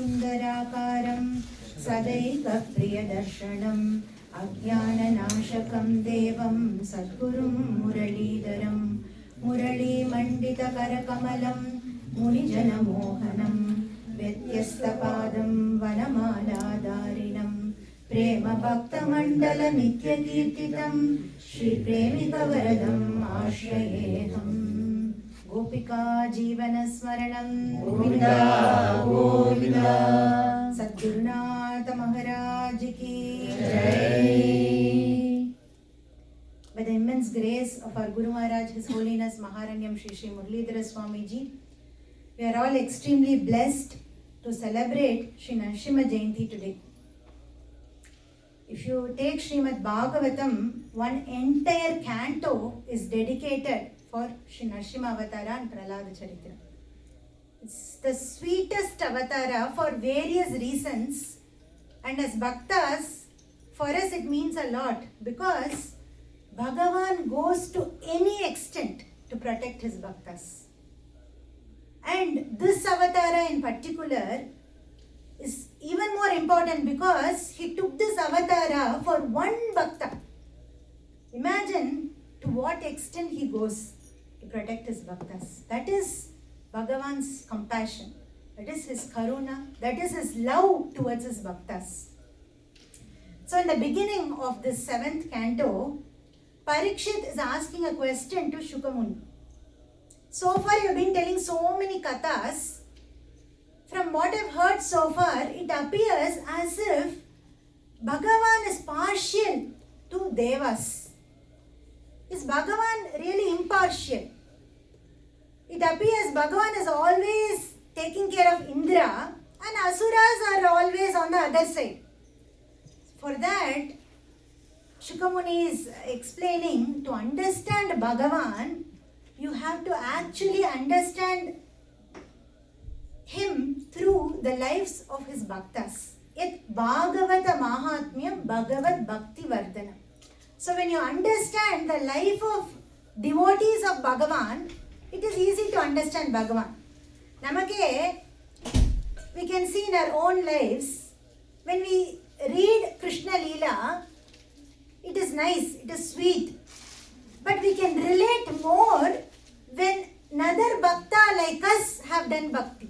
सुन्दराकारं सदैकप्रियदर्शनम् अज्ञाननाशकं देवं सद्गुरुं मुरलीधरं मुरलीमण्डितकरकमलं मुनिजनमोहनं व्यत्यस्तपादं वनमालाधारिणं प्रेमभक्तमण्डलनित्यकीर्तितं श्रीप्रेमिकवरदम् आश्रयेऽहम्। गोपिका जीवनस्मरणं गोविन्दा गोविन्दा। सद्गुरुनाथ महाराज की जय। By the immense grace of our Guru Maharaj, His Holiness Maharanyam Shri Shri Muralidhara Swami Ji, we are all extremely blessed to celebrate Shri Narasimha Jayanti today. If you take Srimad Bhagavatam, one entire canto is dedicated for Shri Narasimha Avatara and Prahlad Charitra. It's the sweetest avatara for various reasons, and as bhaktas, for us it means a lot because Bhagavan goes to any extent to protect his bhaktas. And this avatara in particular is even more important because he took this avatara for one bhakta. Imagine to what extent he goes to protect his bhaktas. That is Bhagavan's compassion. That is his karuna. That is his love towards his bhaktas. So in the beginning of this 7th canto, Parikshit is asking a question to Shukamuni. So far you have been telling so many kathas. From what I have heard so far, it appears as if Bhagavan is partial to devas. Is Bhagavan really impartial? It appears Bhagavan is always taking care of Indra and Asuras are always on the other side. For that, Shukamuni is explaining, to understand Bhagavan, you have to actually understand him through the lives of his bhaktas. Yat Bhagavata Mahatmyam Bhagavad Bhakti Vardhanam. So when you understand the life of devotees of Bhagavan, it is easy to understand Bhagavan. Namake, we can see in our own lives, when we read Krishna Leela, it is nice, it is sweet. But we can relate more when another bhakta like us have done bhakti.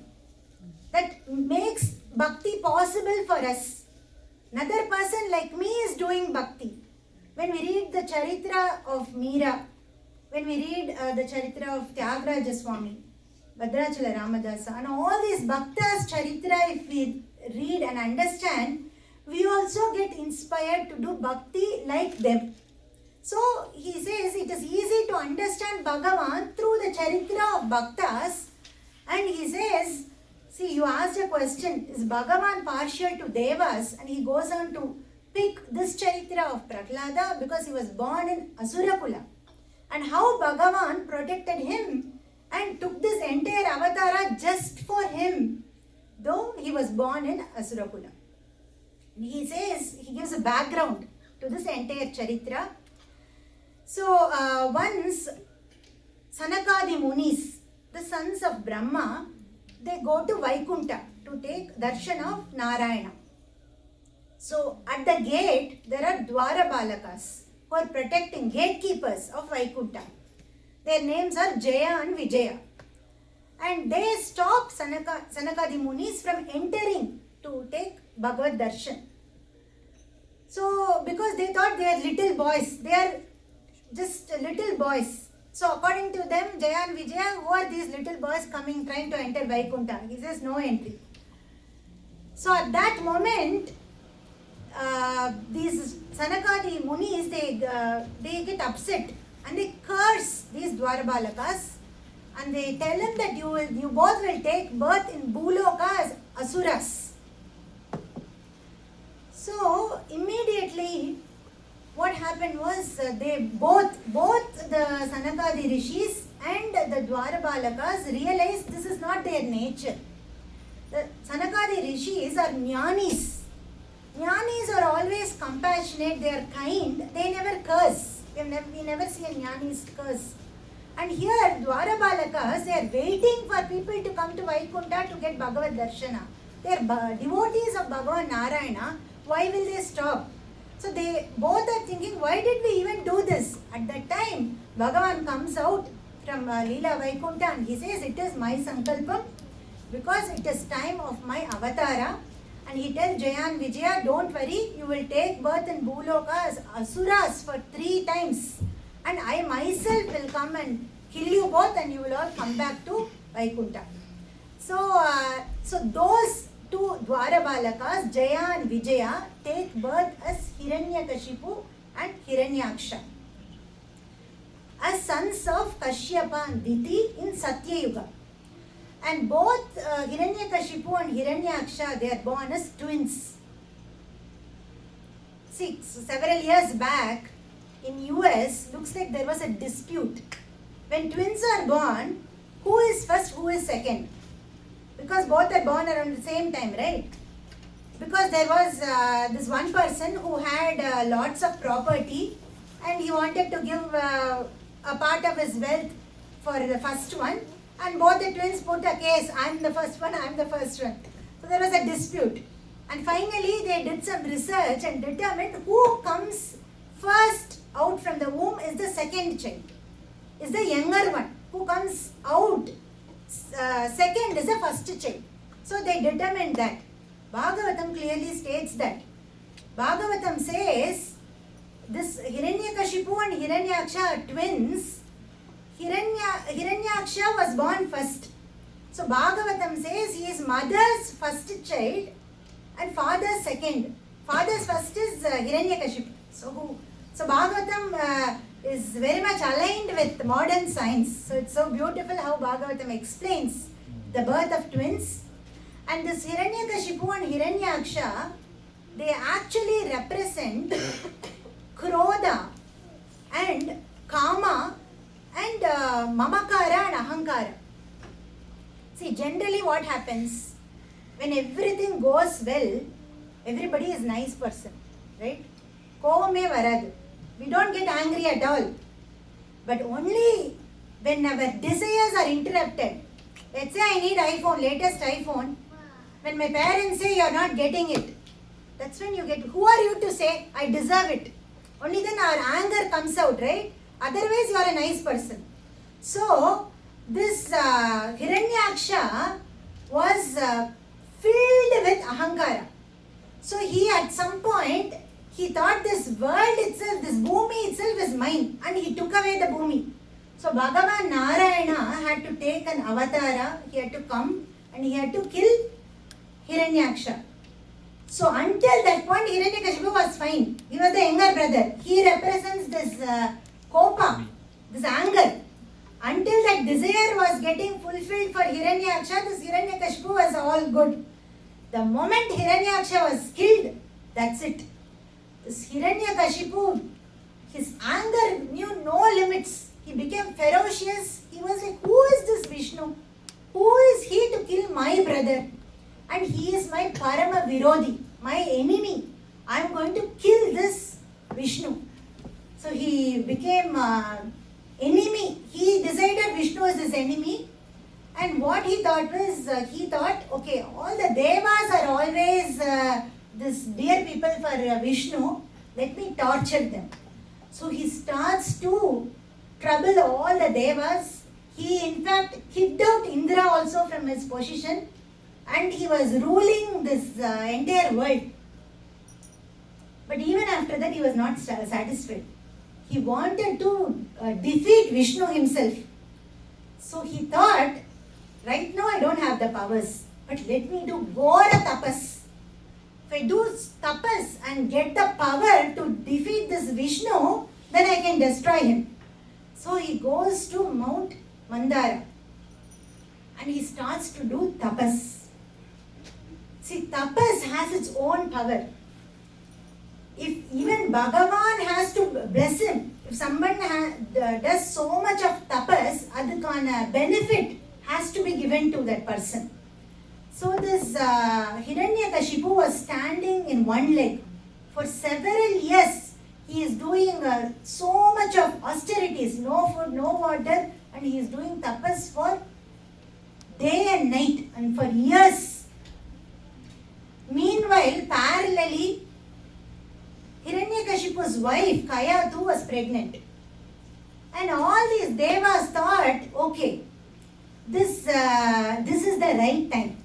That makes bhakti possible for us. Another person like me is doing bhakti. When we read the charitra of Meera, when we read the charitra of Tyagaraja Swami, Bhadrachala Ramadasa, and all these bhaktas charitra, if we read and understand, we also get inspired to do bhakti like them. So he says it is easy to understand Bhagavan through the charitra of bhaktas. And he says, see, you asked a question, is Bhagavan partial to devas? And he goes on to pick this charitra of Prahlada because he was born in Asurakula. And how Bhagavan protected him and took this entire avatara just for him, though he was born in Asurakula. He says, he gives a background to this entire charitra. So once Sanakadi Munis, the sons of Brahma, they go to Vaikunta to take darshan of Narayana. So at the gate, there are Dwara Balakas who are protecting, gatekeepers of Vaikunta. Their names are Jeya and Vijaya. And they stop Sanakadi Munis from entering to take Bhagavad Darshan. So because they thought they are little boys, they are just little boys. So according to them, Jeya and Vijaya, who are these little boys coming, trying to enter Vaikunta? He says no entry. So at that moment, these Sanakadi Munis, they get upset and they curse these Dwarabalakas and they tell him that you both will take birth in Bhuloka as Asuras. So immediately what happened was they both the Sanakadi Rishis and the Dwarabalakas realized this is not their nature. The Sanakadi Rishis are Jnanis. Jnanis are always compassionate, they are kind, they never curse. We never see a Jnanis curse. And here Dwarabalakas, they are waiting for people to come to Vaikunta to get Bhagavad Darshana. They are devotees of Bhagavan Narayana. Why will they stop? So they both are thinking, why did we even do this? At that time, Bhagavan comes out from Leela Vaikunta and he says, it is my sankalpam because it is time of my avatara. And he tells Jeya and Vijaya, don't worry, you will take birth in Bhuloka as asuras for 3 times. And I myself will come and kill you both and you will all come back to Vaikunta. So those 2 Dwara Balakas, Jeya and Vijaya, take birth as Hiranyakashipu and Hiranyaksha, as sons of Kashyapa and Diti in Satyayuga. And both Hiranyakashipu and Hiranyaksha, they are born as twins. See, several years back in US, looks like there was a dispute. When twins are born, who is first, who is second? Because both are born around the same time, right? Because there was this one person who had lots of property and he wanted to give a part of his wealth for the first one. And both the twins put a case, I am the first one, I am the first one. So there was a dispute. And finally they did some research and determined who comes first out from the womb is the second child, is the younger one. Who comes out second is the first child. So they determined that. Bhagavatam clearly states that. Bhagavatam says, this Hiranyakashipu and Hiranyaksha are twins. Hiranyaksha was born first. So Bhagavatam says he is mother's first child and father's second. Father's first is Hiranyakashipu. So Bhagavatam is very much aligned with modern science. So it's so beautiful how Bhagavatam explains the birth of twins. And this Hiranyakashipu and Hiranyaksha, they actually represent Krodha and Kama and Mamakara and Ahankara. See, generally what happens, when everything goes well, everybody is nice person, right? Kovame varadu. We don't get angry at all. But only when our desires are interrupted. Let's say I need iPhone, latest iPhone. When my parents say you are not getting it, that's when you get, who are you to say I deserve it? Only then our anger comes out, right? Otherwise you are a nice person. So this Hiranyaksha was filled with ahankara. So he at some point, he thought this world itself, this bhumi itself is mine, and he took away the bhumi. So Bhagavan Narayana had to take an avatara, he had to come and he had to kill Hiranyaksha. So until that point, Hiranyakashipu was fine. He was the younger brother. He represents this kopa, this anger. Until that desire was getting fulfilled for Hiranyaksha, this Hiranyakashipu was all good. The moment Hiranyaksha was killed, that's it. This Hiranyakashipu, his anger knew no limits. He became ferocious. He was like, who is this Vishnu? Who is he to kill my brother? And he is my Parama Virodhi, my enemy. I am going to kill this Vishnu. So he became enemy. He decided Vishnu is his enemy. And what he thought was, okay, all the devas are always this dear people for Vishnu. Let me torture them. So he starts to trouble all the devas. He in fact kicked out Indra also from his position. And he was ruling this entire world. But even after that, he was not satisfied. He wanted to defeat Vishnu himself. So he thought, right now I don't have the powers, but let me do Ghora Tapas. If I do Tapas and get the power to defeat this Vishnu, then I can destroy him. So he goes to Mount Mandara and he starts to do Tapas. See, Tapas has its own power. If even Bhagavan has to bless him, if someone does so much of Tapas, adukana benefit has to be given to that person. So this Hiranyakashipu was standing in one leg. For several years, he is doing so much of austerities, no food, no water, and he is doing Tapas for day and night, and for years. Kashipu's wife, Kayathu, was pregnant. And all these devas thought, okay, this is the right time.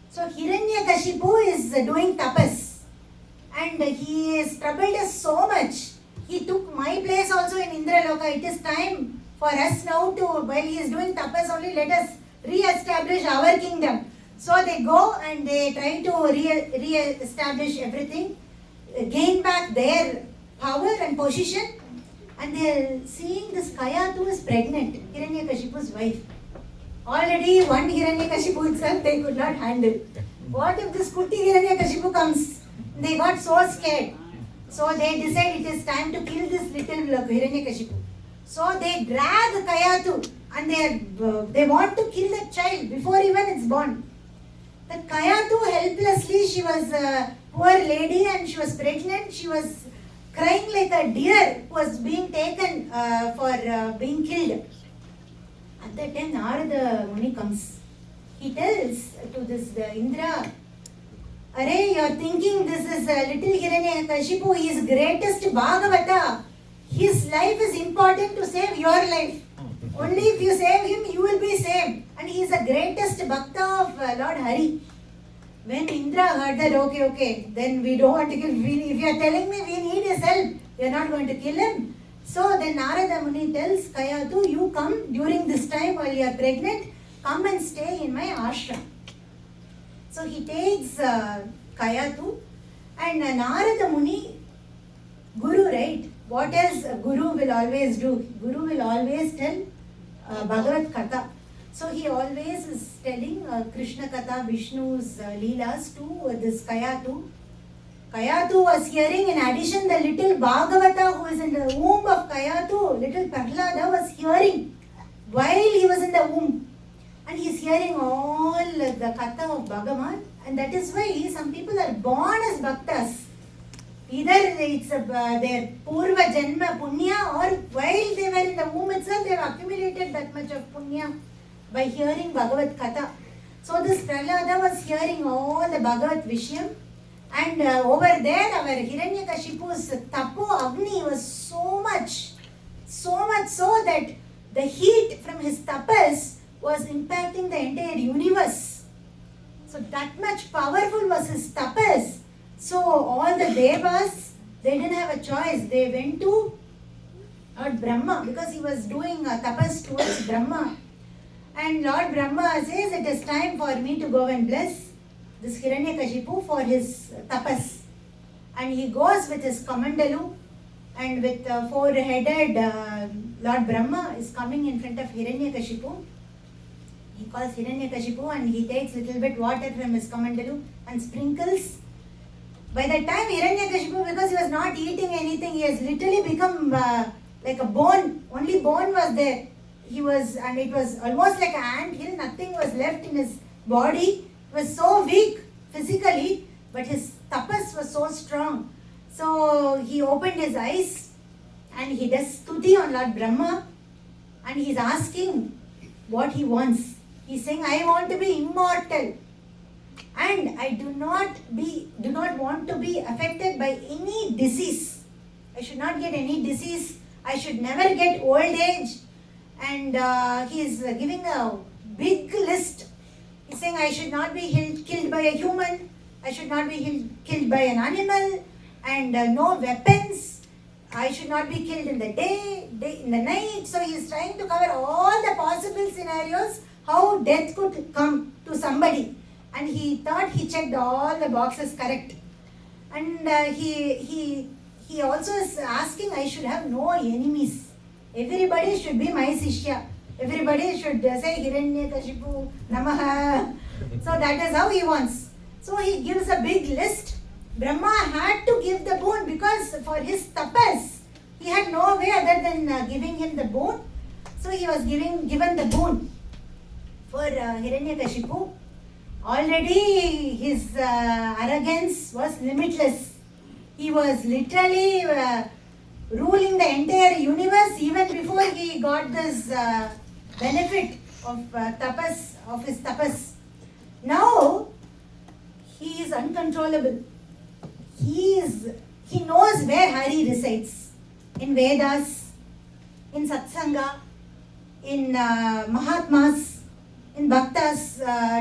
So Hiranyakashipu is doing tapas. And he is troubled us so much. He took my place also in Indraloka. It is time for us now to, while he is doing tapas only, let us re-establish our kingdom. So they go and they try to re-establish everything, gain back their power and position. And they are seeing this Kayathu is pregnant, Hiranyakashipu's wife. Already one Hiranyakashipu itself they could not handle. What if this Kutti Hiranyakashipu comes? They got so scared. So they decide it is time to kill this little Hiranyakashipu. So they drag Kayathu and they want to kill the child before even it's born. The Kayathu helplessly, she was a poor lady and she was pregnant. She was crying like a deer who was being taken for being killed. At that time, Narada Muni comes. He tells to this Indra, "Are you are thinking this is little Hiranyakashipu, he is greatest Bhagavata. His life is important to save your life. Only if you save him, you will be saved. And he is the greatest Bhakta of Lord Hari." When Indra heard that, okay, then we don't want to kill. If you are telling me we need his help, we are not going to kill him. So then Narada Muni tells Kayathu, you come during this time while you are pregnant, come and stay in my ashram. So he takes Kayathu and Narada Muni, Guru, right? What else Guru will always do? Guru will always tell Bhagavad Katha. So he always is telling Krishna Katha, Vishnu's Leelas to this Kayathu. Kayathu was hearing, in addition, the little Bhagavata who is in the womb of Kayathu, little Prahlada was hearing while he was in the womb. And he is hearing all the Katha of Bhagavan. And that is why some people are born as Bhaktas. Either it's their Purva Janma Punya, or while they were in the womb itself, they have accumulated that much of Punya by hearing Bhagavad Katha. So this Prahlada was hearing all the Bhagavad Vishyam. And over there, our Hiranyakashipu's Tapo Agni was so much so that the heat from his tapas was impacting the entire universe. So that much powerful was his tapas. So all the devas, they didn't have a choice. They went to Lord Brahma because he was doing tapas towards Brahma. And Lord Brahma says, it is time for me to go and bless this Hiranyakashipu for his tapas. And he goes with his Kamandalu, and with four-headed Lord Brahma is coming in front of Hiranyakashipu. He calls Hiranyakashipu and he takes little bit water from his Kamandalu and sprinkles. By the time Hiranyakashipu, because he was not eating anything, he has literally become like a bone. Only bone was there. He was, and it was almost like an anthill. Nothing was left in his body. He was so weak physically, but his tapas was so strong. So he opened his eyes and he does stuti on Lord Brahma, and he's asking what he wants. He's saying, I want to be immortal, and I do not want to be affected by any disease. I should not get any disease. I should never get old age. And he is giving a big list. He's saying, I should not be killed by a human. I should not be killed by an animal. And no weapons. I should not be killed in the day, in the night. So he is trying to cover all the possible scenarios how death could come to somebody. And he thought he checked all the boxes correct. And he also is asking, I should have no enemies. Everybody should be my Sishya. Everybody should say Hiranyakashipu Namaha. So that is how he wants. So he gives a big list. Brahma had to give the boon because for his tapas, he had no way other than giving him the boon. So he was given the boon for Hiranyakashipu. Already his arrogance was limitless. He was literally ruling the entire universe even before he got this benefit of tapas, of his tapas. Now he is uncontrollable. He he knows where Hari resides. In Vedas, in Satsanga, in Mahatmas, in Bhaktas'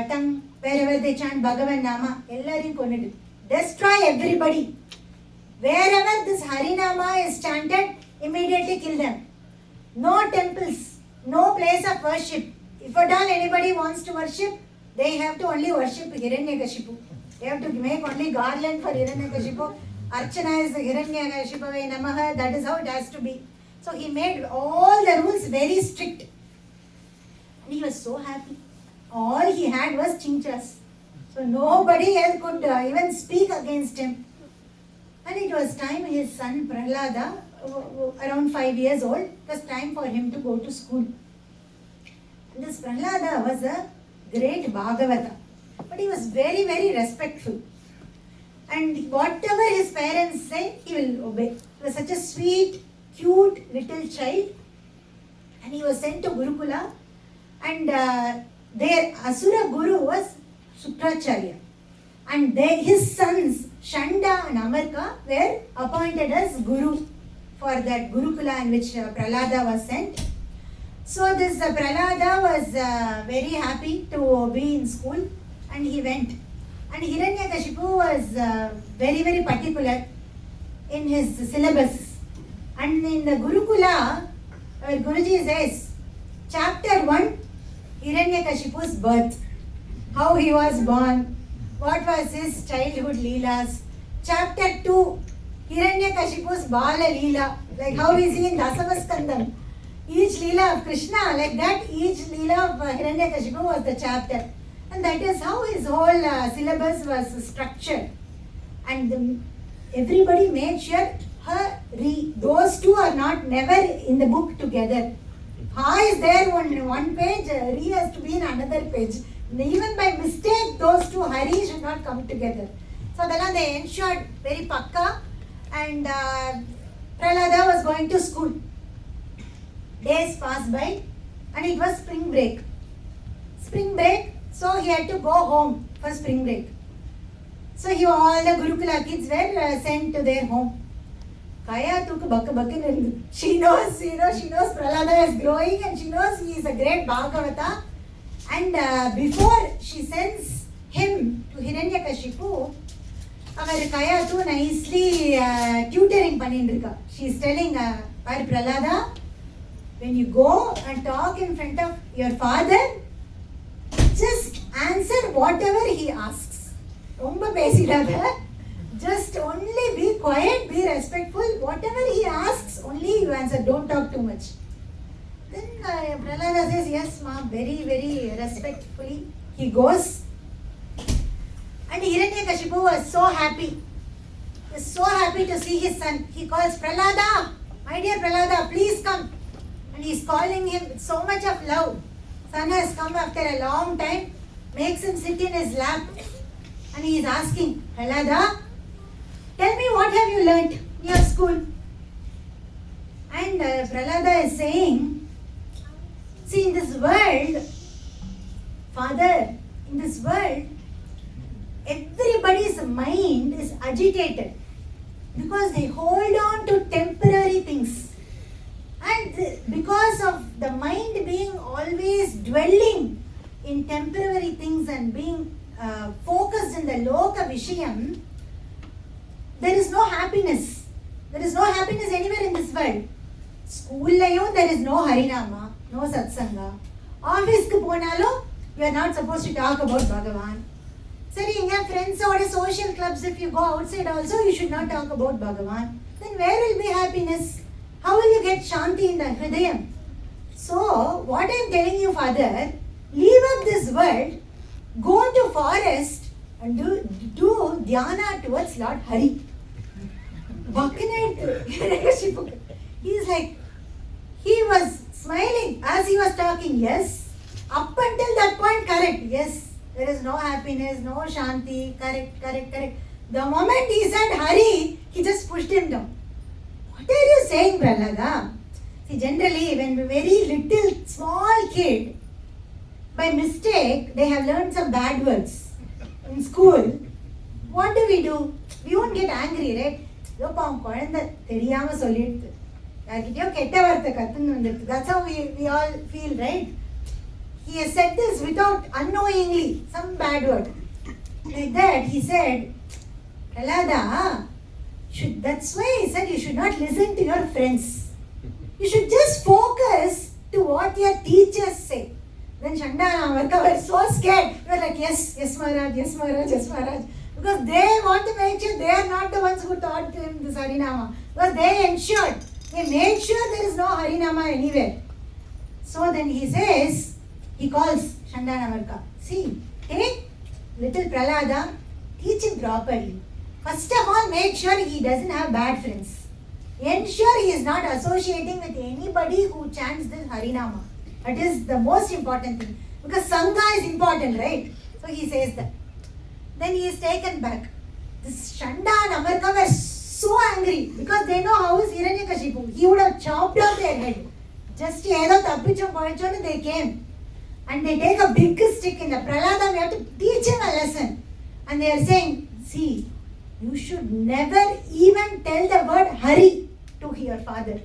tongue, wherever they chant Bhagavan Nama, ellarim konnidu. Destroy everybody. Wherever this Harinama is chanted, immediately kill them. No temples, no place of worship. If at all anybody wants to worship, they have to only worship Hiranyakashipu. They have to make only garland for Hiranyakashipu. Archana is Hiranyakashipave Namaha. That is how it has to be. So he made all the rules very strict. And he was so happy. All he had was chinchas. So nobody else could even speak against him. And it was time his son Prahlada, around 5 years old, it was time for him to go to school. And this Prahlada was a great Bhagavata. But he was very, very respectful. And whatever his parents say, he will obey. He was such a sweet, cute little child. And he was sent to Gurukula. And their Asura Guru was Sukracharya. And his sons, Shanda and Amarka, were appointed as Guru for that Gurukula in which Prahlada was sent. So this Prahlada was very happy to be in school and he went. And Hiranyakashipu was very, very particular in his syllabus. And in the Gurukula, our Guruji says, chapter 1, Hiranyakashipu's birth, how he was born, what was his childhood leelas. Chapter 2, Hiranyakashipu's Bala Leela, like how we see in Dasamaskandam. Each leela of Krishna, like that, each leela of Hiranyakashipu was the chapter. And that is how his whole syllabus was structured. And everybody made sure those two are not never in the book together. Ha is there on one page, Re has to be in another page. Even by mistake, those two Hari should not come together. So then they ensured very pakka, and Prahlada was going to school. Days passed by and it was spring break. So he had to go home for spring break. So all the Gurukula kids were sent to their home. Kaya took bakka. She knows Prahlada is growing and she knows he is a great Bhagavata. And before she sends him to Hiranyakashipu, our Kaya too nicely tutoring panindrika. She is telling Prahlada, when you go and talk in front of your father, just answer whatever he asks. Just only be quiet, be respectful. Whatever he asks, only you answer. Don't talk too much. Then Prahlada says, yes, ma, very, very respectfully. He goes. And Hiranyakashipu was so happy. He was so happy to see his son. He calls Prahlada, my dear Prahlada, please come. And he is calling him with so much of love. Son has come after a long time, makes him sit in his lap. And he is asking, Prahlada, tell me what have you learnt in your school? And Prahlada is saying, see, in this world, Father, in this world, everybody's mind is agitated because they hold on to temporary things. And because of the mind being always dwelling in temporary things and being focused in the loka vishayam, there is no happiness. There is no happiness anywhere in this world. School layum there is no harinama, no satsanga. Office ku ponalo, you are not supposed to talk about Bhagavan. Sir, you have friends or social clubs, if you go outside also, you should not talk about Bhagavan. Then where will be happiness? How will you get shanti in the hridayam? So, what I am telling you, Father, leave up this world, go to forest and do dhyana towards Lord Hari. He is like, he was smiling as he was talking, yes. Up until that point, correct, yes. There is no happiness, no shanti, correct. The moment he said Hari, he just pushed him down. What are you saying, Prahlada? See, generally, when a very little, small kid, by mistake, they have learned some bad words in school, what do? We won't get angry, right? That's how we all feel, right? He has said this without unknowingly, some bad word. Like that, he said, Prahlada, that's why he said you should not listen to your friends. You should just focus to what your teachers say. Then Chandana and Amarka were so scared. They were like, yes, yes Maharaj, yes Maharaj, yes Maharaj. Because they want to make sure they are not the ones who taught him this Harinama. Because they made sure there is no Harinama anywhere. So then he says, he calls Chandana and Amarka. See, take little Prahlada, teach him properly. First of all, make sure he doesn't have bad friends. Ensure he is not associating with anybody who chants this Harinama. That is the most important thing. Because Sangha is important, right? So he says that. Then he is taken back. This Chanda and Amarka were so angry because they know how is Hiranyakashipu. He would have chopped off their head. Just they came. And they take a big stick in the Prahlada. We have to teach him a lesson. And they are saying, see, you should never even tell the word Hari to your father.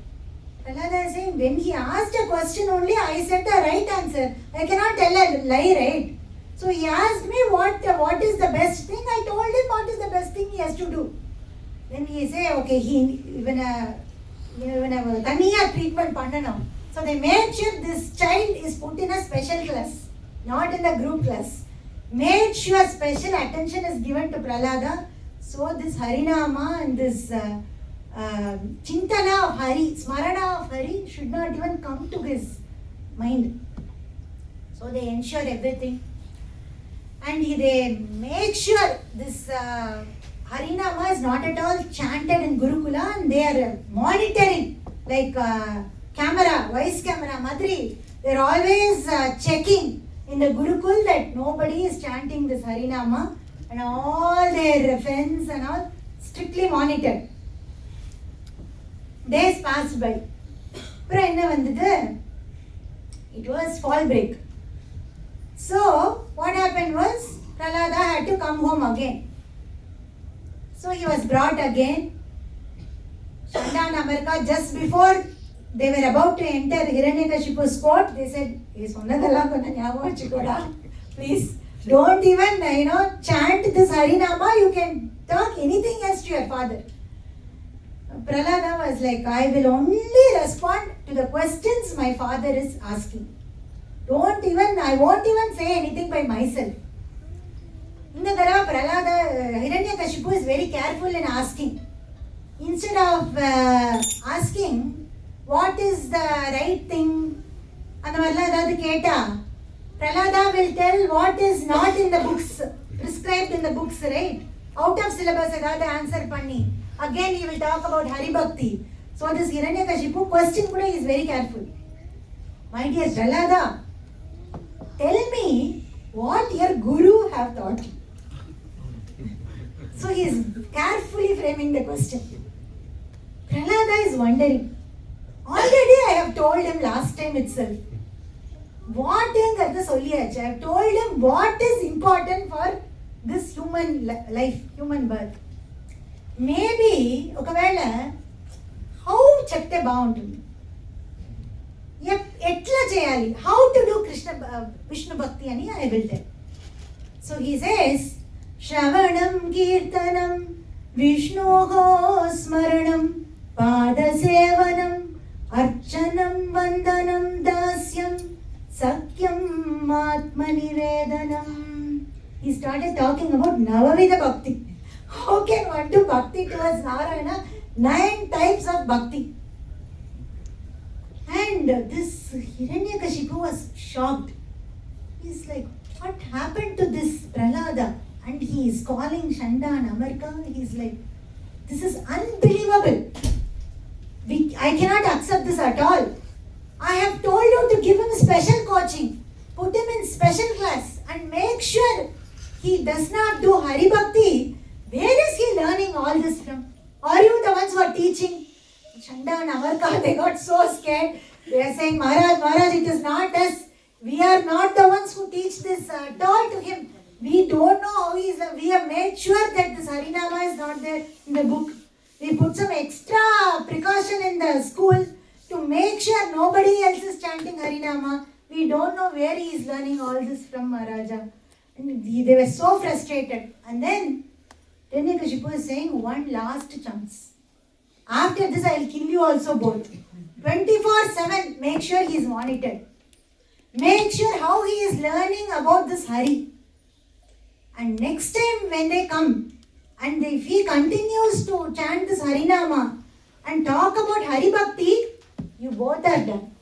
Prahlada is saying, when he asked a question only, I said the right answer. I cannot tell a lie, right? So he asked me what is the best thing. I told him what is the best thing he has to do. Then he say, okay, even a taniya treatment pandanam. So they made sure this child is put in a special class, not in the group class. Made sure special attention is given to Prahlada. So this Harinama and this Chintana of Hari, Smarana of Hari should not even come to his mind. So they ensure everything. And they make sure this Harinama is not at all chanted in Gurukula, and they are monitoring like camera, voice camera, Madri. They are always checking in the Gurukul that nobody is chanting this Harinama, and all their friends and all strictly monitored. Days passed by. It was fall break. So what happened was Prahlada had to come home again. So he was brought again. Chanda and Amarka, just before they were about to enter Hiranyakashipu's court, they said, please don't even chant this Harinama. You can talk anything else to your father. Prahlada was like, I will only respond to the questions my father is asking. I won't even say anything by myself. In the Dara, Prahlada, Hiranyakashipu is very careful in asking. Instead of asking, what is the right thing, Prahlada will tell what is not in the books, prescribed in the books, right? Out of syllabus, answer panni. Again, he will talk about Hari Bhakti. So this Hiranyakashipu question kuda is very careful. My dear Prahlada, tell me what your guru have taught you. So he is carefully framing the question. Prahlada is wondering. Already I have told him last time itself. I have told him what is important for this human life, human birth. Maybe, how chakte bound? How to do Vishnu Bhakti ani I will tell. So he says, Shravanam Kirtanam Vishnoho Smaranam Padasevanam Archanam Vandanam Dasyam Sakyam Atmanivedanam. He started talking about Navavida Bhakti. How can one do Bhakti towards Narayana? 9 types of Bhakti. And this Hiranyakashipu was shocked. He's like, what happened to this Prahlada? And he is calling Chanda and Amarka. He's like, this is unbelievable. I cannot accept this at all. I have told you to give him special coaching. Put him in special class and make sure he does not do Hari Bhakti. Where is he learning all this from? Are you the ones who are teaching? Chanda and Amarka, they got so scared. They are saying, Maharaj, it is not us. We are not the ones who teach this at all to him. We don't know how he is. We have made sure that this Harinama is not there in the book. We put some extra precaution in the school to make sure nobody else is chanting Harinama. We don't know where he is learning all this from, Maharaja. And they were so frustrated. And then Kashipu is saying, one last chance. After this, I will kill you also both. 24/7, make sure he is monitored. Make sure how he is learning about this Hari. And next time when they come, and if he continues to chant this Harinama and talk about Hari Bhakti, you both are done.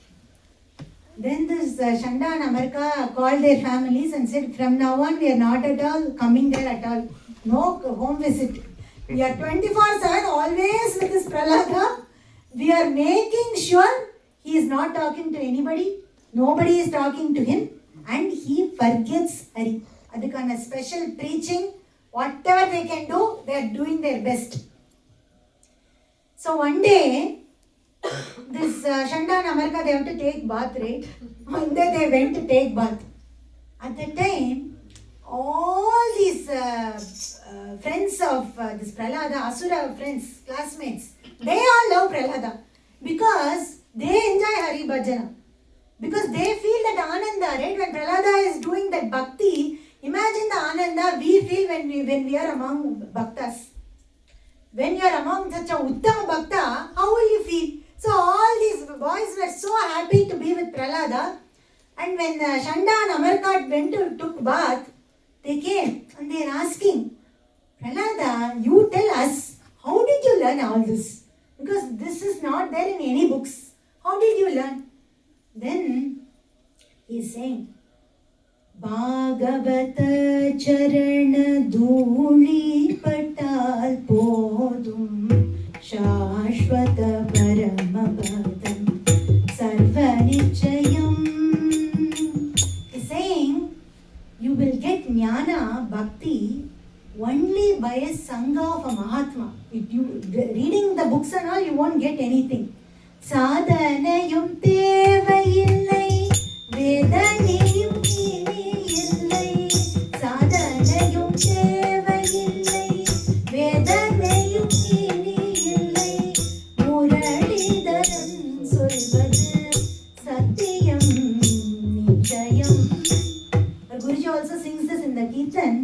Then this Shanda and Amarka called their families and said, from now on, we are not at all coming there at all. No home visit. We are 24/7 always with this Prahlada. We are making sure he is not talking to anybody. Nobody is talking to him. And he forgets Hari. Adhikana special preaching. Whatever they can do, they are doing their best. So one day, this Shanda and Amarka, they have to take bath, right? One day they went to take bath. At that time, all these friends of this Prahlada, Asura friends, classmates, they all love Prahlada because they enjoy Hari Bhajana. Because they feel that Ananda, right? When Prahlada is doing that bhakti, imagine the Ananda we feel when we are among bhaktas. When you are among such a Uttama Bhakta, how will you feel? So all these boys were so happy to be with Prahlada. And when Shanda and Amarkat went to took bath, they came and they are asking, Prahlada, you tell us, how did you learn all this? Because this is not there in any books. How did you learn? Then he is saying, Bhagavata Charana Dhuli Patal Podum Shashvata Paramabhadam Sarvanichayam. He's saying, you will get jnana, bhakti only by a sangha of a Mahatma. If you reading the books and all, you won't get anything. Sadhanayum teva illai, vedanayum ini illai. Sadhanayum teva illai, vedanayum ini illai. Muralidaram solvadu satyam nichayam. Our Guruji also sings this in the Kirtan.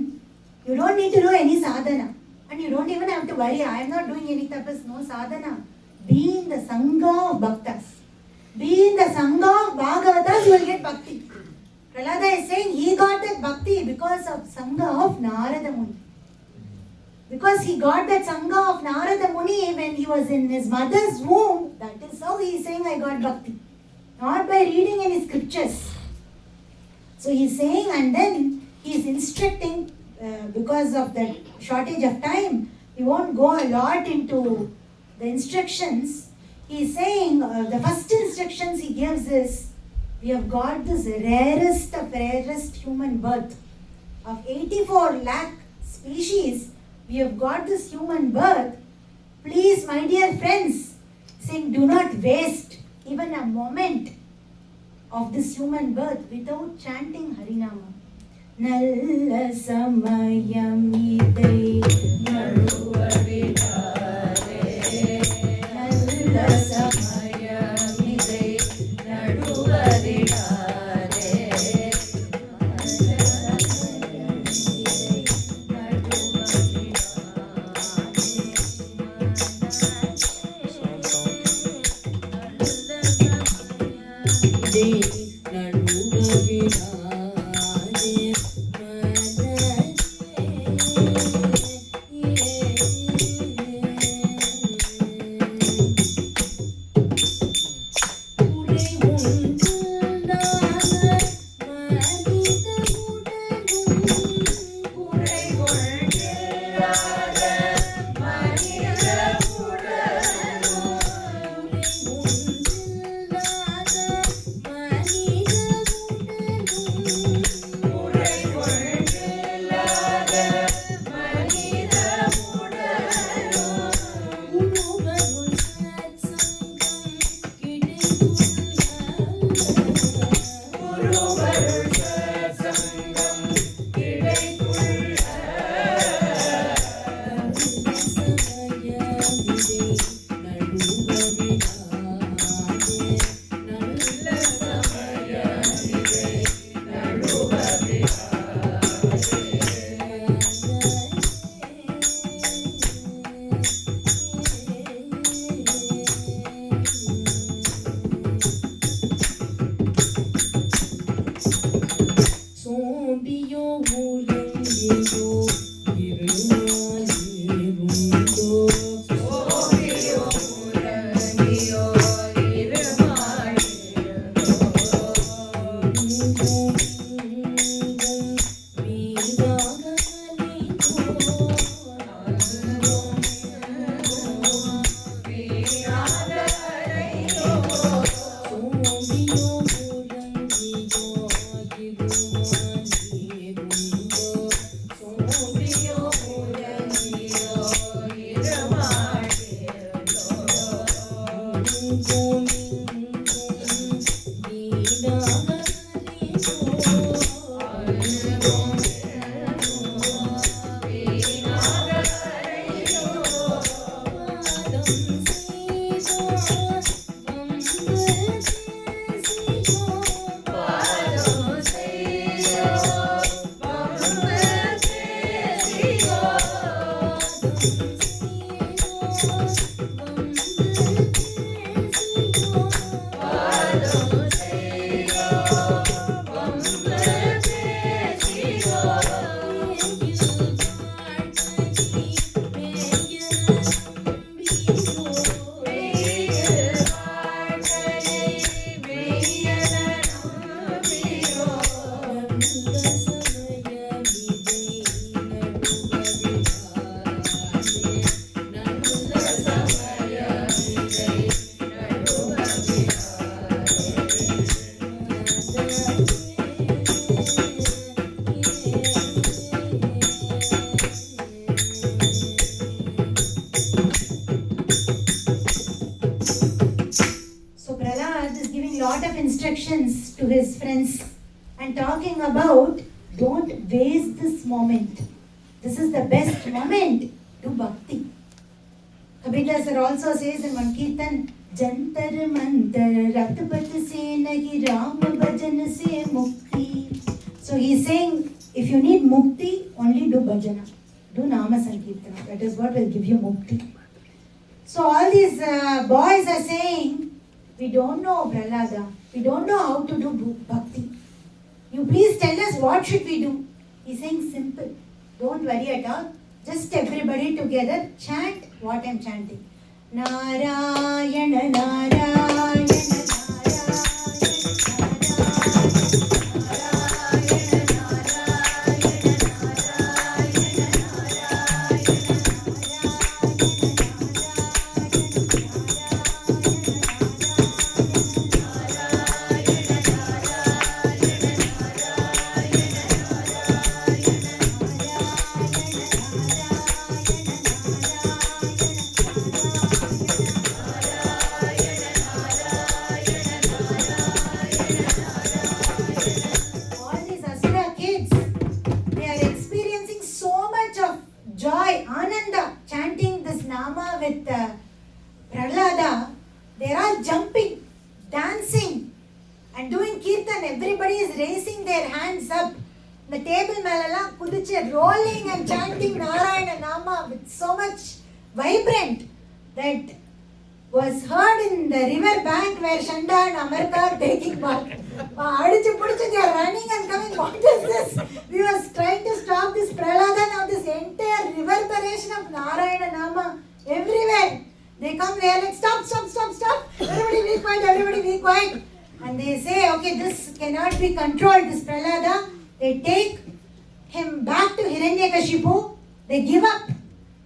You don't need to do any sadhana. And you don't even have to worry, I am not doing any tapas, no sadhana. Be in the Sangha of Bhaktas. Be in the Sangha of Bhagavatas, you will get Bhakti. Prahlada is saying he got that Bhakti because of Sangha of Narada Muni. Because he got that Sangha of Narada Muni when he was in his mother's womb, that is how he is saying I got Bhakti. Not by reading any scriptures. So he is saying, and then he is instructing because of that shortage of time. He won't go a lot into the instructions. He is saying the first instructions he gives is, we have got this rarest of rarest human birth. Of 84 lakh species, we have got this human birth. Please, my dear friends, saying do not waste even a moment of this human birth without chanting Harinama. Nalla samayam idai naruva vidare. Nalla samayam idai naruva vidare. Nalla samayam idai naruva vidare. instructions to his friends and talking about don't waste this moment. This is the best moment to bhakti. Kabita sir also says in one kirtan, Jantar mantar ratpat se nahi ram bhajan se mukti. So he is saying, if you need mukti, only do bhajana. Do nama sankirtana. That is what will give you mukti. So all these boys are saying, we don't know Prahlada. We don't know how to do bhakti. You please tell us what should we do. He's saying simple. Don't worry at all. Just everybody together chant what I'm chanting. Narayana, Narayana. Prahlada, they are all jumping, dancing and doing kirtan. Everybody is raising their hands up. The table melala kudiche rolling and chanting Narayana Nama with so much vibrant that was heard in the river bank where Shanda and Amarka are taking bath. They are running and coming. What is this? We were trying to stop this Prahlada. Now this entire reverberation of Narayana Nama everywhere. They come, they are like, stop. Everybody be quiet. And they say, okay, this cannot be controlled, this Prahlada. They take him back to Hiranyaksha. They give up.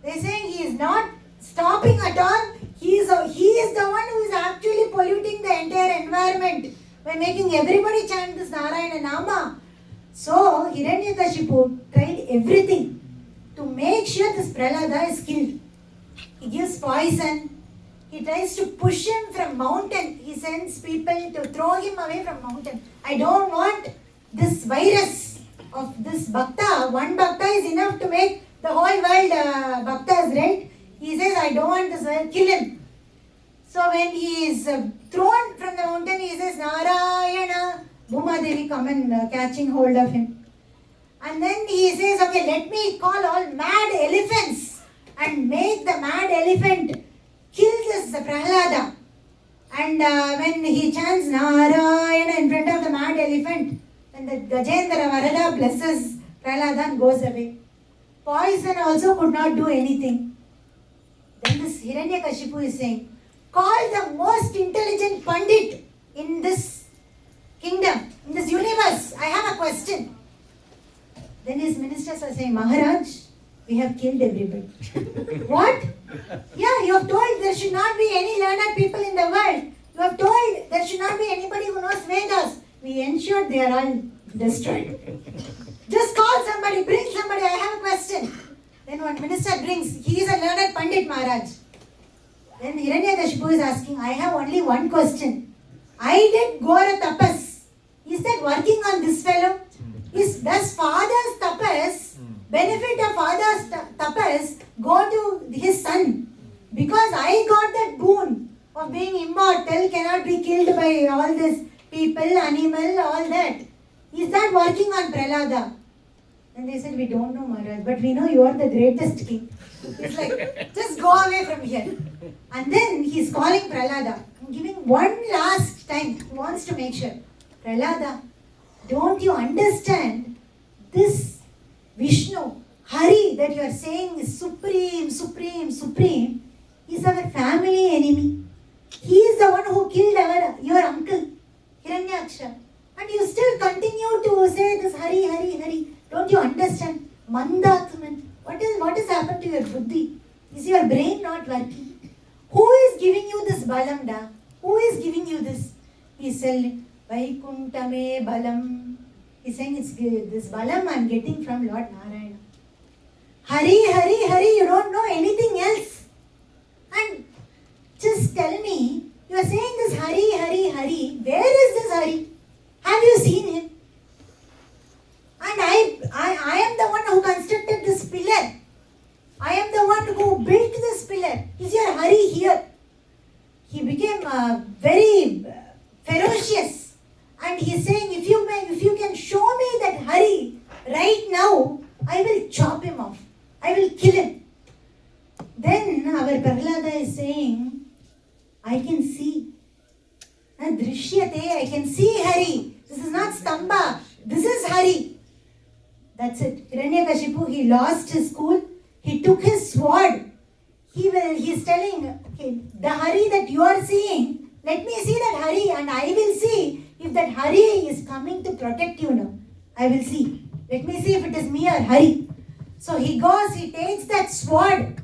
They saying he is not stopping at all. He is the one who is actually polluting the entire environment by making everybody chant this Narayana Nama. So Hiranyakashipu tried everything to make sure this Prahlada is killed. He gives poison. He tries to push him from mountain. He sends people to throw him away from mountain. I don't want this virus of this bhakta. One bhakta is enough to make the whole world bhaktas, right? He says, I don't want this virus. Kill him. So when he is thrown from the mountain, he says, Narayana. Bhuma Devi come and catching hold of him. And then he says, okay, let me call all mad elephants and make the mad elephant kill this Prahlada. And when he chants Narayana in front of the mad elephant, then the Gajendra Varada blesses Prahlada and goes away. Poison also could not do anything. Then this Hiranyakashipu is saying, call the most intelligent Pandit in this kingdom, in this universe. I have a question. Then his ministers are saying, Maharaj, we have killed everybody. What? Yeah, you have told there should not be any learned people in the world. You have told there should not be anybody who knows Vedas. We ensured they are all destroyed. Just call somebody, bring somebody, I have a question. Then one minister brings, he is a learned Pandit Maharaj. Then Hiranyakashipu is asking, I have only one question. I did Ghora Tapas. Is that working on this fellow? Does father's tapas, benefit of father's tapas, go to his son? Because I got that boon of being immortal, cannot be killed by all these people, animal, all that. Is that working on Prahlada? And they said, we don't know, Maharaj, but we know you are the greatest king. It's like, just go away from here. And then he's calling Prahlada, giving one last time. He wants to make sure. Prahlada, don't you understand this Vishnu, Hari, that you are saying is supreme, is our family enemy. He is the one who killed your uncle, Hiranyaksha. And you still continue to say this Hari. Don't you understand? Mandatman. What has happened to your buddhi? Is your brain not working? Who is giving you this balam da? Who is giving you this? He is saying, Vaikuntame balam. He is saying, it's this balam I am getting from Lord Narayana. Hari, you don't know anything else. And just tell me, you are saying this Hari. Where is this Hari? Have you seen him? And I am the one who constructed this pillar. I am the one who built this pillar. Is your Hari here? He became very ferocious. And he's saying, if you can show me that Hari right now, I will chop him off. I will kill him. Then our Prahlada is saying, I can see. Drishyate, I can see Hari. This is not Stamba. This is Hari. That's it. Hiranyakashipu, he lost his cool. He took his sword. He's telling, okay, the Hari that you are seeing, let me see that Hari and I will see if that Hari is coming to protect you now. I will see. Let me see if it is me or Hari. So he goes, he takes that sword.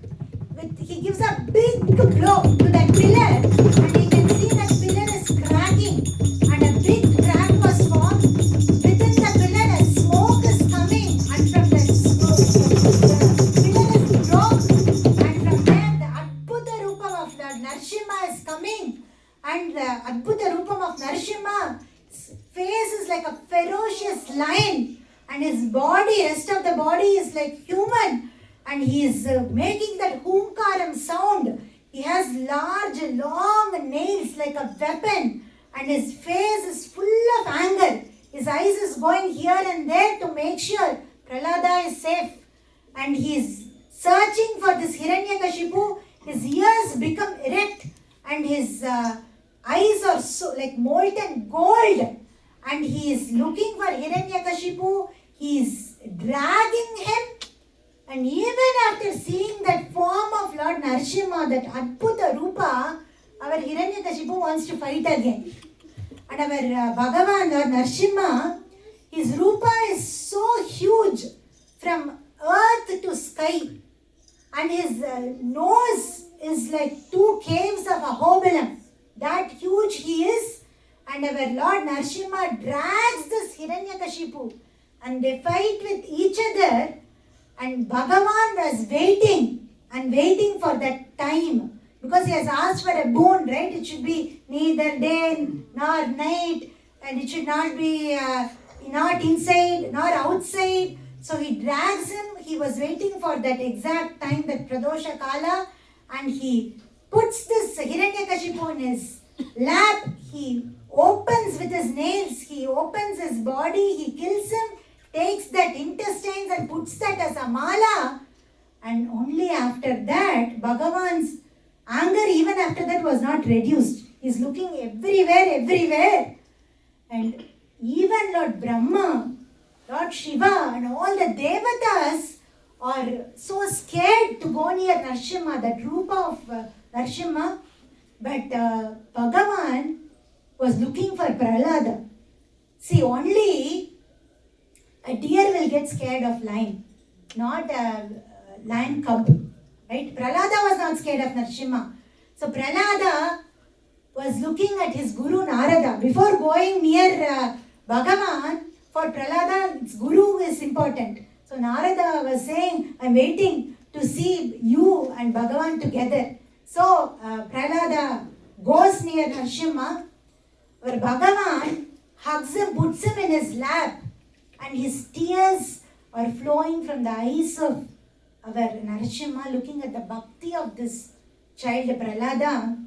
He gives a big blow to that pillar and he can see that pillar is cracking and a big crack was formed. Within the pillar a smoke is coming and from that smoke the pillar is broke and from there the Adbhuta Rupam of Lord Narasimha is coming and the Adbhuta Rupam of Narasimha's face is like a ferocious lion and his body, rest of the body is like human. And he is making that humkaram sound. He has large, long nails like a weapon. And his face is full of anger. His eyes is going here and there to make sure Prahlada is safe. And he is searching for this Hiranyakashipu. His ears become erect. And his eyes are so like molten gold. And he is looking for Hiranyakashipu. He is dragging him. And even after seeing that form of Lord Narasimha, that Adbhuta Rupa, our Hiranyakashipu wants to fight again. And our Bhagavan, Lord Narasimha, his Rupa is so huge from earth to sky. And his nose is like 2 caves of Ahobilam. That huge he is. And our Lord Narasimha drags this Hiranyakashipu. And they fight with each other. And Bhagavan was waiting and waiting for that time because he has asked for a boon, right? It should be neither day nor night and it should not be not inside nor outside. So he drags him. He was waiting for that exact time, that Pradosha Kala, and he puts this Hiranyakashipu in his lap. He opens with his nails. He opens his body. He kills him. Takes that intestines and puts that as a mala, and only after that Bhagavan's anger even after that was not reduced. He's looking everywhere, and even Lord Brahma, Lord Shiva and all the devatas are so scared to go near Narasimha, that Rupa of Narasimha, but Bhagavan was looking for Prahlada. See, only a deer will get scared of lion, not a lion cub, right? Prahlada was not scared of Narasimha. So Prahlada was looking at his guru Narada. Before going near Bhagavan, for Prahlada, its guru is important. So Narada was saying, I'm waiting to see you and Bhagavan together. So Prahlada goes near Narasimha, where Bhagavan hugs him, puts him in his lap, and his tears are flowing from the eyes of our Narasimha, looking at the bhakti of this child Prahlada.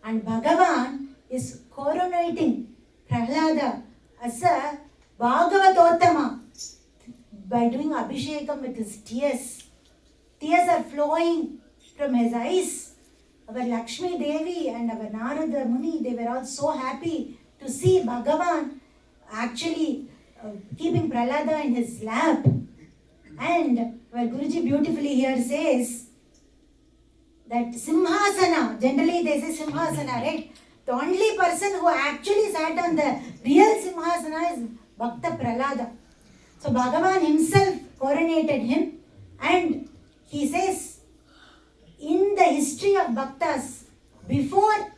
And Bhagavan is coronating Prahlada as a Bhagavatottama by doing Abhishekam with his tears. Tears are flowing from his eyes. Our Lakshmi Devi and our Narada Muni, they were all so happy to see Bhagavan actually keeping Prahlada in his lap. And where Guruji beautifully here says that Simhasana, generally they say Simhasana, right? The only person who actually sat on the real Simhasana is Bhakta Prahlada. So Bhagavan himself coronated him, and he says in the history of Bhaktas, before,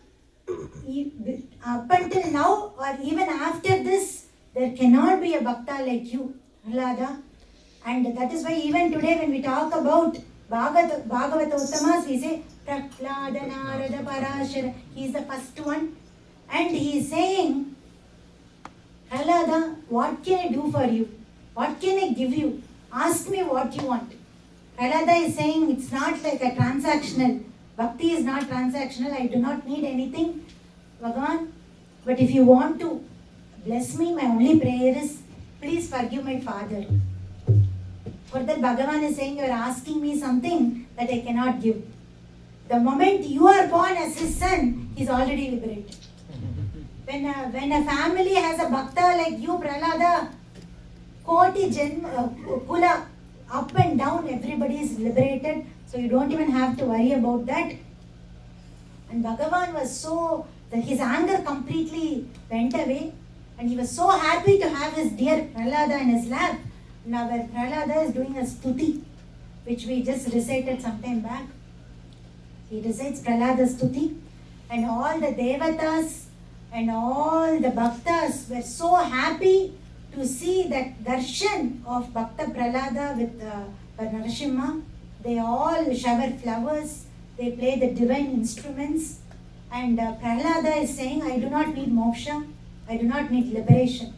up until now or even after this, there cannot be a Bhakta like you, Prahlada. And that is why even today when we talk about Bhagavatottamas, we say Prahlada Narada Parashara. He is the first one. And he is saying Prahlada, what can I do for you? What can I give you? Ask me what you want. Prahlada is saying it's not like a transactional. Bhakti is not transactional. I do not need anything, Bhagavan. But if you want to bless me, my only prayer is, please forgive my father. For that, Bhagavan is saying, you are asking me something that I cannot give. The moment you are born as his son, he is already liberated. When a family has a bhakta like you, Prahlada, Koti Kula, up and down, everybody is liberated. So you don't even have to worry about that. And Bhagavan was so, that his anger completely went away. And he was so happy to have his dear Prahlada in his lap. Now where Prahlada is doing a stuti, which we just recited some time back. He recites Prahlada's stuti. And all the devatas and all the bhaktas were so happy to see that darshan of Bhakta Prahlada with Narasimha. They all shower flowers, they play the divine instruments, and Prahlada is saying, I do not need moksha, I do not need liberation.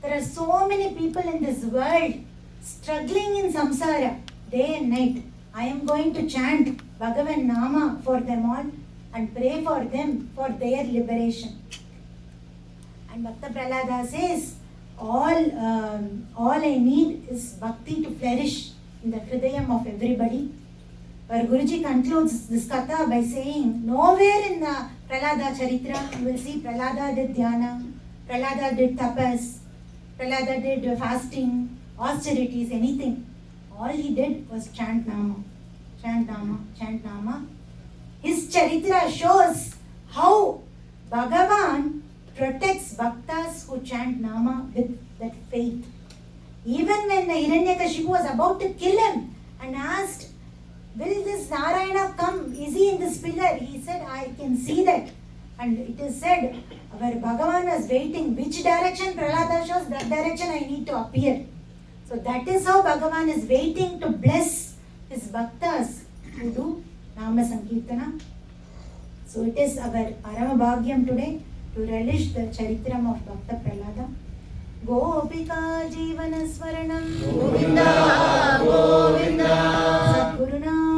There are so many people in this world struggling in samsara day and night. I am going to chant Bhagavan Nama for them all and pray for them for their liberation. And Bhakta Prahlada says, all I need is bhakti to flourish in the hridayam of everybody. Where Guruji concludes this katha by saying, nowhere in the Prahlada Charitra you will see Prahlada did dhyana, Prahlada did tapas, Prahlada did fasting, austerities, anything. All he did was chant Nama, chant Nama, chant Nama. His Charitra shows how Bhagavan protects bhaktas who chant Nama with that faith. Even when Hiranyaksha was about to kill him and asked, will this Narayana come? Is he in this pillar? He said, I can see that. And it is said, where Bhagavan was waiting, which direction Prahlada shows, that direction I need to appear. So that is how Bhagavan is waiting to bless his bhaktas who do Nama Sankirtana. So it is our Parama Bhagyam today to relish the Charitram of Bhakta Prahlada. Gopika Jeevana Swaranam Govinda Govinda Sadguruna